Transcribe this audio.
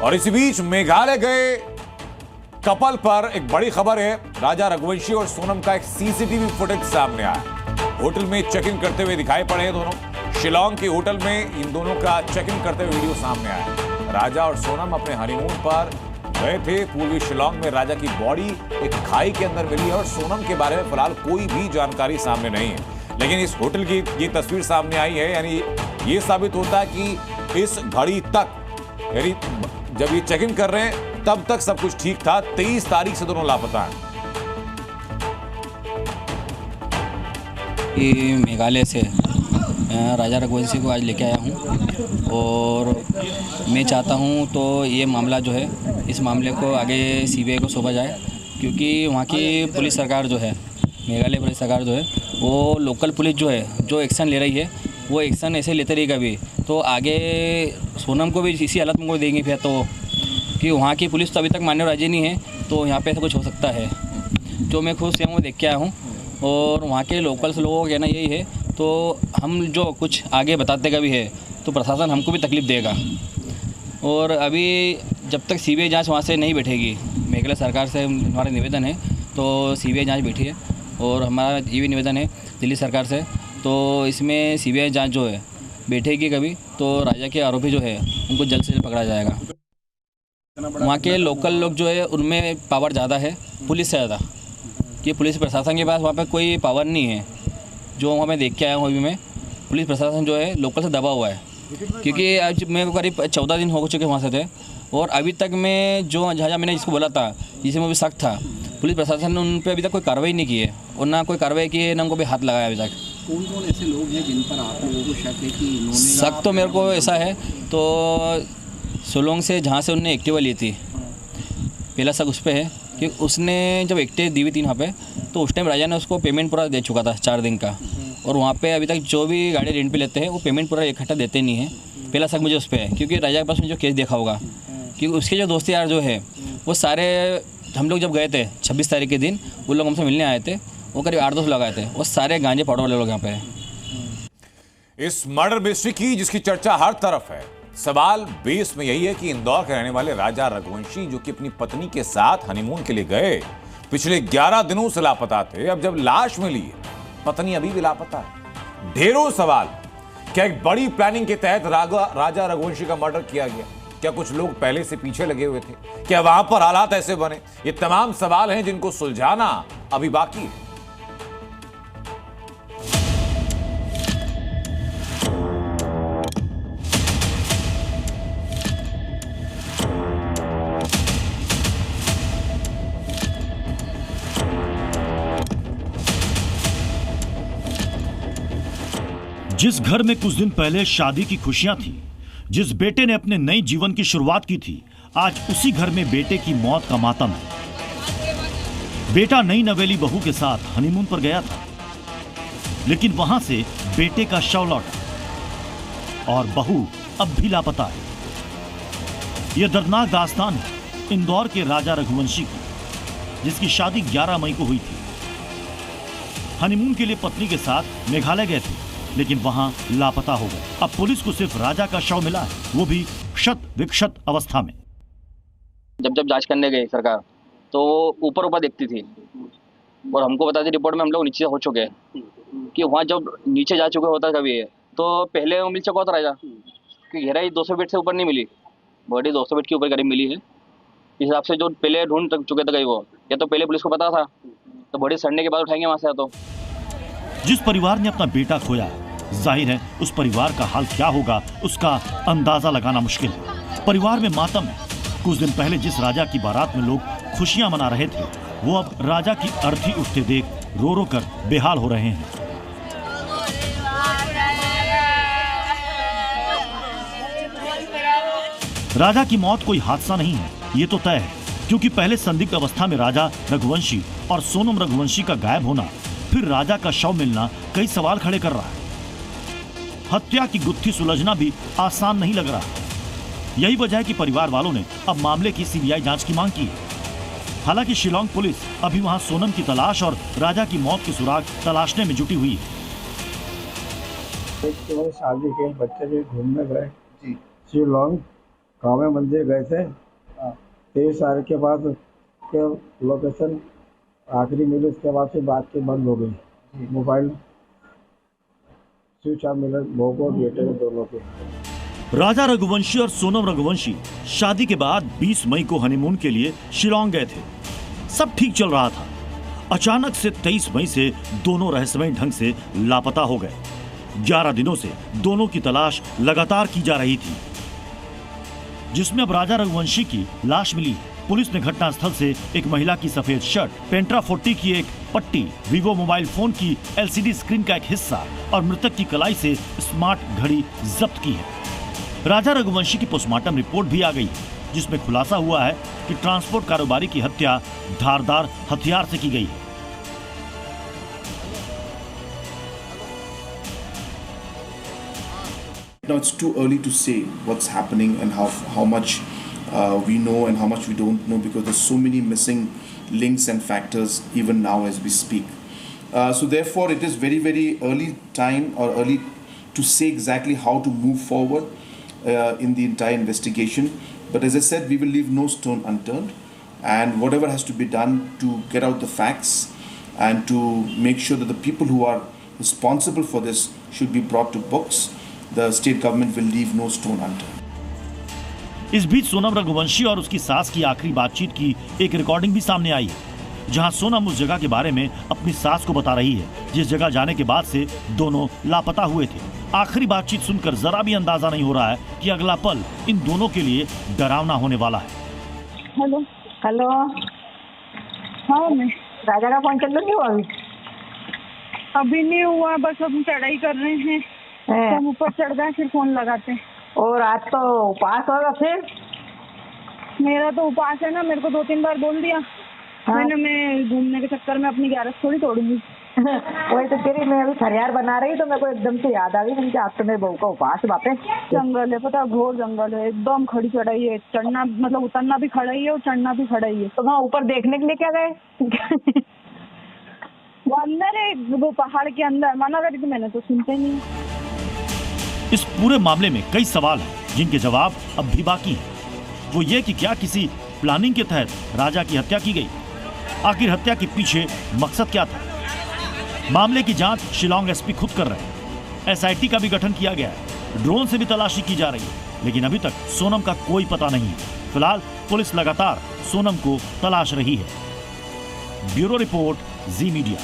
और इसी बीच मेघालय गए कपल पर एक बड़ी खबर है। राजा रघुवंशी और सोनम का एक सीसीटीवी फुटेज सामने आया। होटल में चेक इन करते हुए दिखाई पड़े हैं दोनों। शिलांग के होटल में इन दोनों का चेक इन करते हुए वीडियो सामने आया। राजा और सोनम अपने हनीमून पर गए थे। पूर्वी शिलांग में राजा की बॉडी एक खाई के अंदर मिली है और सोनम के बारे में फिलहाल कोई भी जानकारी सामने नहीं है। लेकिन इस होटल की ये तस्वीर सामने आई है, यानी ये साबित होता है कि इस घड़ी तक, यानी जब ये चेक इन कर रहे हैं तब तक सब कुछ ठीक था। 23 तारीख से दोनों लापता हैं। मेघालय से राजा रघुवंशी को आज लेके आया हूँ और मैं चाहता हूँ तो ये मामला जो है, इस मामले को आगे सीबीआई को सौंपा जाए, क्योंकि वहाँ की पुलिस सरकार जो है, मेघालय पुलिस सरकार जो है, वो लोकल पुलिस जो है, जो एक्शन ले रही है वो एक्शन ऐसे लेते रहेगा भी तो आगे सोनम को भी इसी हालत में देंगे फिर तो, कि वहाँ की पुलिस तो अभी तक मानने राजी नहीं है, तो यहाँ पे ऐसा कुछ हो सकता है। जो मैं खुद स्वयं देख के आया हूँ और वहाँ के लोकल्स लोगों का कहना यही है, तो हम जो कुछ आगे बताते का भी है तो प्रशासन हमको भी तकलीफ़ देगा। और अभी जब तक सीबीआई जांच वहाँ से नहीं बैठेगी, मेघालय सरकार से हमारा निवेदन है तो सीबीआई जांच बैठी है, और हमारा ये भी निवेदन है दिल्ली सरकार से, तो इसमें सीबीआई जांच जो है बैठेगी कभी तो राजा के आरोपी जो है उनको जल्द से जल्द पकड़ा जाएगा। वहाँ के लोकल लोग जो है उनमें पावर ज़्यादा है पुलिस से ज़्यादा, कि पुलिस प्रशासन के पास वहाँ पे कोई पावर नहीं है। जो वहाँ मैं देख के आया हूँ अभी मैं, पुलिस प्रशासन जो है लोकल से दबा हुआ है, क्योंकि आज मेरे को करीब 14 दिन हो चुके वहाँ से थे, और अभी तक मैं जो जहाँ मैंने जिसको बोला था, जिसे मुझे शक था, पुलिस प्रशासन ने उन पर अभी तक कोई कार्रवाई नहीं की है, और ना कोई कार्रवाई की है, ना उनको भी हाथ लगाया अभी तक। कौन कौन ऐसे लोग हैं जिन पर आप लोगों को शक है कि इन्होंने? शक तो मेरे को ऐसा है, तो सोलोंग से जहाँ से उनने एक्टिवा ली थी, पहला शक उस पर है कि उसने जब एक्टिवा दी हुई थी वहाँ पे, तो उस टाइम राजा ने उसको पेमेंट पूरा दे चुका था 4 दिन का, और वहाँ पे अभी तक जो भी गाड़ी रेंट पे लेते हैं वो पेमेंट पूरा इकट्ठा देते नहीं है। पहला शक मुझे उस पर है, क्योंकि राजा के पास में जो केस देखा होगा, क्योंकि उसके जो दोस्त यार जो है वो सारे, हम लोग जब गए थे 26 तारीख के दिन, वो लोग हमसे मिलने आए थे, वो करीब 8-10 लोग आए थे, वो सारे गांजे पाउडर वाले लोग यहाँ पे हैं। इस मर्डर मिस्ट्री की जिसकी चर्चा हर तरफ है, सवाल बेस में यही है कि इंदौर के रहने वाले राजा रघुवंशी, जो कि अपनी पत्नी के साथ हनीमून के लिए गए, पिछले 11 दिनों से लापता थे। अब जब लाश मिली, पत्नी अभी भी लापता है। ढेरों सवाल। क्या एक बड़ी प्लानिंग के तहत राजा रघुवंशी का मर्डर किया गया? क्या कुछ लोग पहले से पीछे लगे हुए थे? क्या वहां पर हालात ऐसे बने? ये तमाम सवाल हैं जिनको सुलझाना अभी बाकी है। जिस घर में कुछ दिन पहले शादी की खुशियां थी, जिस बेटे ने अपने नए जीवन की शुरुआत की थी, आज उसी घर में बेटे की मौत का मातम है। बेटा नई नवेली बहू के साथ हनीमून पर गया था, लेकिन वहां से बेटे का शव लौटा और बहू अब भी लापता है। यह दर्दनाक दास्तान है इंदौर के राजा रघुवंशी की, जिसकी शादी 11 मई को हुई थी। हनीमून के लिए पत्नी के साथ मेघालय गए थे, लेकिन वहां लापता हो गए। अब पुलिस को सिर्फ राजा का शव मिला है, वो भी क्षत विक्षत अवस्था में। जब जांच करने गए सरकार, तो ऊपर ऊपर देखती थी, और हमको बताती रिपोर्ट में हम लोग नीचे हो चुके हैं, कि वहाँ जब नीचे जा चुके होता कभी है तो पहले मिल चुका होता राजा कि गहराई 200 फीट से ऊपर नहीं मिली, बॉडी 200 फीट के ऊपर करीब मिली है। इस हिसाब से जो पहले ढूंढ चुके थे कहीं वो, या तो पहले पुलिस को पता था तो बॉडी सड़ने के बाद उठाएंगे वहाँ से। तो जिस परिवार ने अपना बेटा खोया, जाहिर है उस परिवार का हाल क्या होगा उसका अंदाजा लगाना मुश्किल है। परिवार में मातम है। कुछ दिन पहले जिस राजा की बारात में लोग खुशियां मना रहे थे, वो अब राजा की अर्थी उठते देख रो रो कर बेहाल हो रहे हैं। राजा की मौत कोई हादसा नहीं है, ये तो तय है, क्योंकि पहले संदिग्ध अवस्था में राजा रघुवंशी और सोनम रघुवंशी का गायब होना, फिर राजा का शव मिलना कई सवाल खड़े कर रहा है। हत्या की गुत्थी सुलझना भी आसान नहीं लग रहा। यही वजह है कि परिवार वालों ने अब मामले की सीबीआई जांच की मांग की है। हालांकि शिलांग पुलिस अभी वहां सोनम की तलाश और राजा की मौत की सुराग तलाशने में जुटी हुई है। शादी के बच्चे भी घूमने गए शिलांग, कामे मंदिर गए थे 23 तारीख के बाद के लोकेशन आखिरी मिली, उसके बाद से बात की बंद हो गई। मोबाइल स्विच ऑफ मिले बहू को बेटे को दोनों के। राजा रघुवंशी और सोनम रघुवंशी शादी के बाद 20 मई को हनीमून के लिए शिलांग गए थे। सब ठीक चल रहा था। अचानक से 23 मई से दोनों रहस्यमय ढंग से लापता हो गए। 11 दिनों से दोनों की तलाश लगातार की जा रही थी, जिसमें अब राजा रघुवंशी की लाश मिली। पुलिस ने घटनास्थल से एक महिला की सफेद शर्ट, पेंट्रा 40 की एक पट्टी, वीवो मोबाइल फोन की LCD स्क्रीन का एक हिस्सा और मृतक की कलाई से स्मार्ट घड़ी जब्त की है। राजा रघुवंशी की पोस्टमार्टम रिपोर्ट भी आ गई, जिसमें खुलासा हुआ है कि ट्रांसपोर्ट कारोबारी की हत्या धारदार हथियार से की गई है। Now it's too early to say what's happening and how much we know and how much we don't know, because there's so many missing links and factors even now as we speak. So therefore it is very, very early time or early to say exactly how to move forward in the entire investigation. But as I said, we will leave no stone unturned, and whatever has to be done to get out the facts and to make sure that the people who are responsible for this should be brought to books. The state government will leave no stone unturned. इस बीच सोनम रघुवंशी और उसकी सास की आखिरी बातचीत की एक recording भी सामने आई है, जहां सोनम उस जगह के बारे में अपनी सास को बता रही है जिस जगह जाने के बाद से दोनों लापता हुए थे। आखिरी बातचीत सुनकर जरा भी अंदाजा नहीं हो रहा है कि अगला पल इन दोनों के लिए डरावना होने वाला है। हेलो हेलो, हाँ मैं राजा का फोन चल रही हूँ। अभी नहीं हुआ, बस हम चढ़ाई कर रहे हैं, हम ऊपर चढ़ गए फिर फोन लगाते। और आज तो उपास होगा फिर? मेरा तो उपास है ना, मेरे को 2-3 बार बोल दिया। हाँ? मैंने मैं घूमने के चक्कर में अपनी 11 थोड़ी तोड़ूंगी। वही तो तेरी, मैं अभी खरियार बना रही तो मेरे को एकदम से याद आ गई कि आज तो मेरे बहू का उपास वापस। जंगल है, पता, घोर जंगल है, एकदम खड़ी चढ़ाई है, चढ़ना मतलब उतरना भी खड़ा ही है और चढ़ना भी खड़ा ही है। तो वहाँ ऊपर देखने के लिए क्या गए? वो अंदर है, वो पहाड़ के अंदर। मना करी तो मैंने तो सुनते नहीं। इस पूरे मामले में कई सवाल हैं जिनके जवाब अब भी बाकी हैं। वो ये कि क्या किसी प्लानिंग के तहत राजा की हत्या की गई? आखिर हत्या के पीछे मकसद क्या था? मामले की जांच शिलांग SP खुद कर रहे हैं। SIT का भी गठन किया गया है। ड्रोन से भी तलाशी की जा रही है, लेकिन अभी तक सोनम का कोई पता नहीं है। फिलहाल पुलिस लगातार सोनम को तलाश रही है। ब्यूरो रिपोर्ट, जी मीडिया।